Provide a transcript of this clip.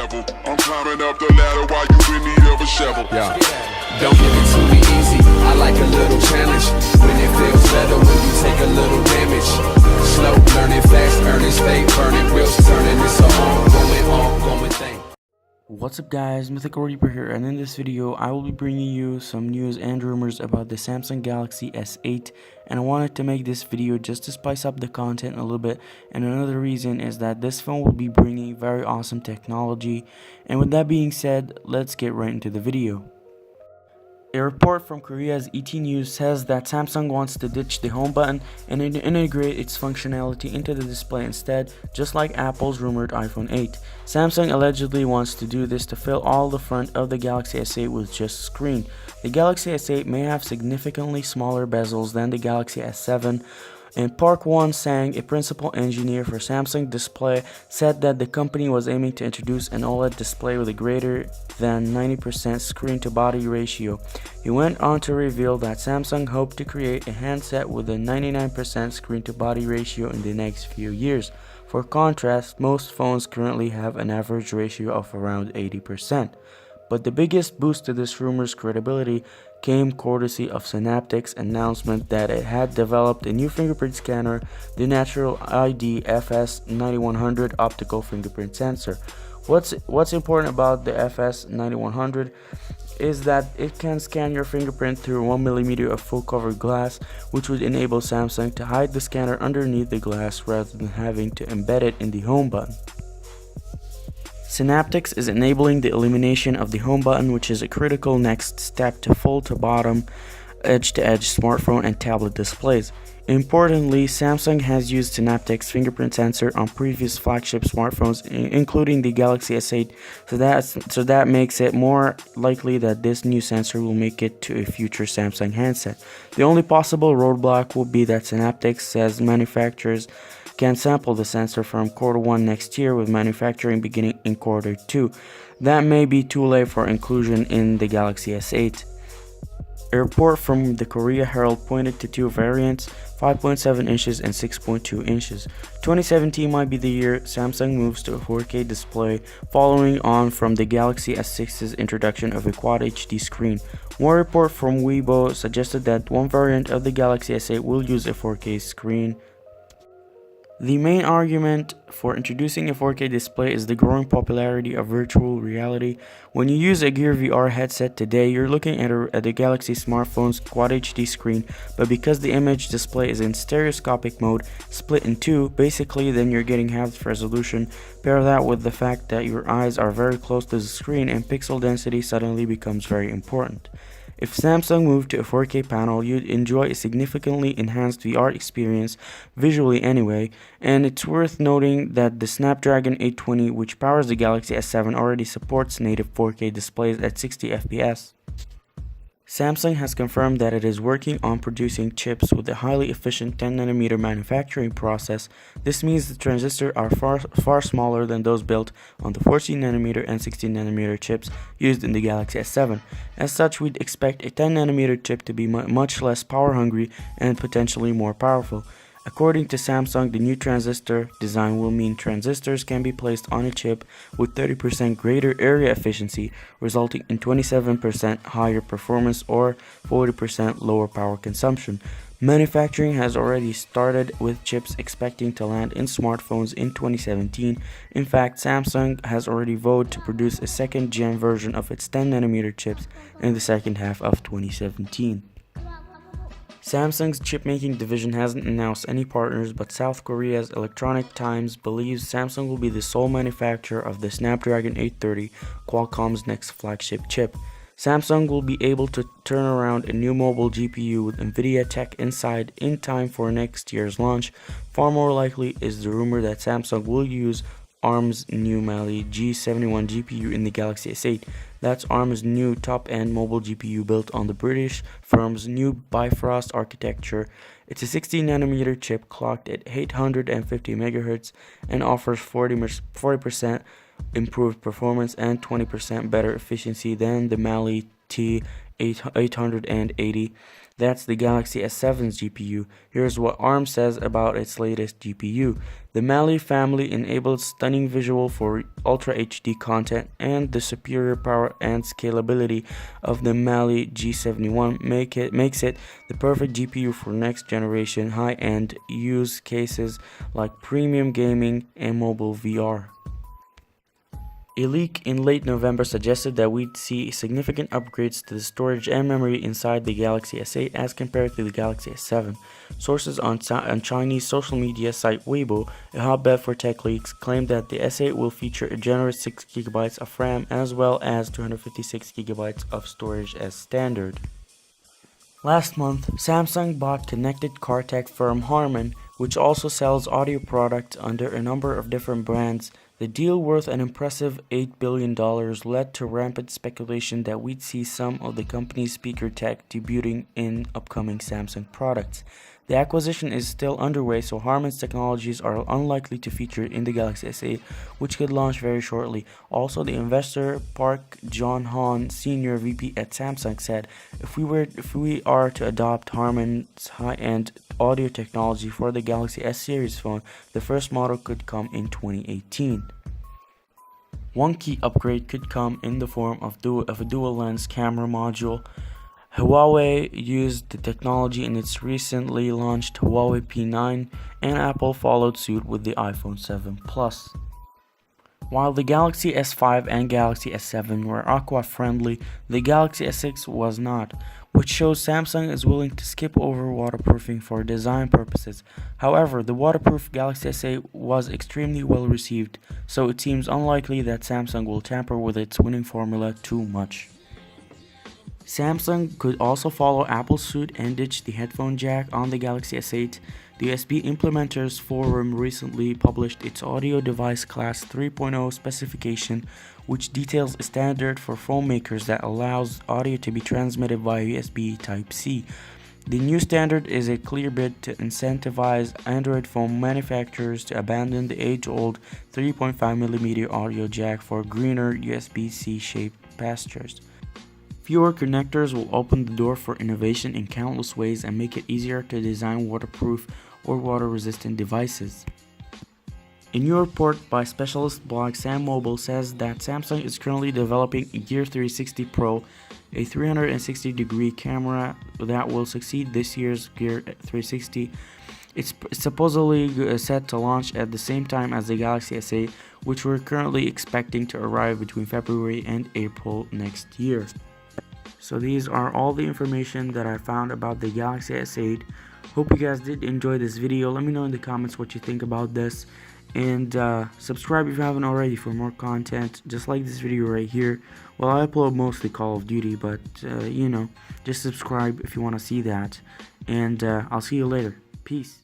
level. I'm climbing up the ladder while you in need of a shovel. Yeah. Don't give it to me easy, I like a little challenge. When it feels better when you take a little damage. Slow learning, fast earning, stay burning, wheels turning. It's an ongoing thing. What's up guys, Mythical Reaper here, and in this video I will be bringing you some news and rumors about the Samsung Galaxy S8, and I wanted to make this video just to spice up the content a little bit. And another reason is that this phone will be bringing very awesome technology. And with that being said, let's get right into the video. A report from Korea's ET News says that Samsung wants to ditch the home button and integrate its functionality into the display instead, just like Apple's rumored iPhone 8. Samsung allegedly wants to do this to fill all the front of the Galaxy S8 with just a screen. The Galaxy S8 may have significantly smaller bezels than the Galaxy S7. And Park Won-sang, a principal engineer for Samsung Display, said that the company was aiming to introduce an OLED display with a greater than 90% screen-to-body ratio. He went on to reveal that Samsung hoped to create a handset with a 99% screen-to-body ratio in the next few years. For contrast, most phones currently have an average ratio of around 80%. But the biggest boost to this rumor's credibility came courtesy of Synaptics' announcement that it had developed a new fingerprint scanner, the Natural ID FS9100 optical fingerprint sensor. What's important about the FS9100 is that it can scan your fingerprint through 1mm of full cover glass, which would enable Samsung to hide the scanner underneath the glass rather than having to embed it in the home button. Synaptics is enabling the elimination of the home button, which is a critical next step to full to bottom, edge-to-edge smartphone and tablet displays. Importantly, Samsung has used Synaptics fingerprint sensor on previous flagship smartphones, including the Galaxy S8, so that makes it more likely that this new sensor will make it to a future Samsung handset. The only possible roadblock will be that Synaptics says manufacturers can sample the sensor from Q1 next year, with manufacturing beginning in Q2. That may be too late for inclusion in the Galaxy S8. A report from the Korea Herald pointed to two variants, 5.7 inches and 6.2 inches. 2017 might be the year Samsung moves to a 4K display, following on from the Galaxy S6's introduction of a Quad HD screen. One report from Weibo suggested that one variant of the Galaxy S8 will use a 4K screen. The main argument for introducing a 4K display is the growing popularity of virtual reality. When you use a Gear VR headset today, you're looking at the Galaxy smartphone's Quad HD screen, but because the image display is in stereoscopic mode, split in two, basically then you're getting half resolution. Pair that with the fact that your eyes are very close to the screen and pixel density suddenly becomes very important. If Samsung moved to a 4K panel, you'd enjoy a significantly enhanced VR experience, visually anyway, and it's worth noting that the Snapdragon 820, which powers the Galaxy S7, already supports native 4K displays at 60 FPS. Samsung has confirmed that it is working on producing chips with a highly efficient 10nm manufacturing process. This means the transistors are far smaller than those built on the 14nm and 16nm chips used in the Galaxy S7. As such, we'd expect a 10nm chip to be much less power hungry and potentially more powerful. According to Samsung, the new transistor design will mean transistors can be placed on a chip with 30% greater area efficiency, resulting in 27% higher performance or 40% lower power consumption. Manufacturing has already started, with chips expecting to land in smartphones in 2017. In fact, Samsung has already vowed to produce a second-gen version of its 10nm chips in the second half of 2017. Samsung's chipmaking division hasn't announced any partners, but South Korea's Electronic Times believes Samsung will be the sole manufacturer of the Snapdragon 830, Qualcomm's next flagship chip. Samsung will be able to turn around a new mobile GPU with NVIDIA tech inside in time for next year's launch. Far more likely is the rumor that Samsung will use ARM's new Mali G71 GPU in the Galaxy S8. That's ARM's new top-end mobile GPU built on the British firm's new Bifrost architecture. It's a 16nm chip clocked at 850 MHz and offers 40% improved performance and 20% better efficiency than the Mali 880. That's the Galaxy S7's GPU. Here's what ARM says about its latest GPU. The Mali family enables stunning visual for Ultra HD content, and the superior power and scalability of the Mali G71 makes it the perfect GPU for next generation high-end use cases like premium gaming and mobile VR. A leak in late November suggested that we'd see significant upgrades to the storage and memory inside the Galaxy S8 as compared to the Galaxy S7. Sources on Chinese social media site Weibo, a hotbed for tech leaks, claimed that the S8 will feature a generous 6GB of RAM as well as 256GB of storage as standard. Last month, Samsung bought connected car tech firm Harman, which also sells audio products under a number of different brands. The deal, worth an impressive $8 billion, led to rampant speculation that we'd see some of the company's speaker tech debuting in upcoming Samsung products. The acquisition is still underway, so Harman's technologies are unlikely to feature in the Galaxy S8, which could launch very shortly. Also, the investor Park John-han, senior VP at Samsung, said, if we are to adopt Harman's high-end audio technology for the Galaxy S series phone, the first model could come in 2018. One key upgrade could come in the form of a dual-lens camera module. Huawei used the technology in its recently launched Huawei P9, and Apple followed suit with the iPhone 7 Plus. While the Galaxy S5 and Galaxy S7 were aqua-friendly, the Galaxy S6 was not, which shows Samsung is willing to skip over waterproofing for design purposes. However, the waterproof Galaxy S8 was extremely well received, so it seems unlikely that Samsung will tamper with its winning formula too much. Samsung could also follow Apple's suit and ditch the headphone jack on the Galaxy S8. The USB Implementers Forum recently published its audio device class 3.0 specification, which details a standard for phone makers that allows audio to be transmitted via USB Type-C. The new standard is a clear bid to incentivize Android phone manufacturers to abandon the age-old 3.5mm audio jack for greener USB-C shaped pastures. Fewer connectors will open the door for innovation in countless ways and make it easier to design waterproof or water-resistant devices. A new report by specialist blog Sam Mobile says that Samsung is currently developing a Gear 360 Pro, a 360-degree camera that will succeed this year's Gear 360. It's supposedly set to launch at the same time as the Galaxy S8, which we're currently expecting to arrive between February and April next year. So these are all the information that I found about the Galaxy S8. Hope you guys did enjoy this video. Let me know in the comments what you think about this. And subscribe if you haven't already for more content, just like this video right here. Well, I upload mostly Call of Duty, but just subscribe if you want to see that. And I'll see you later. Peace.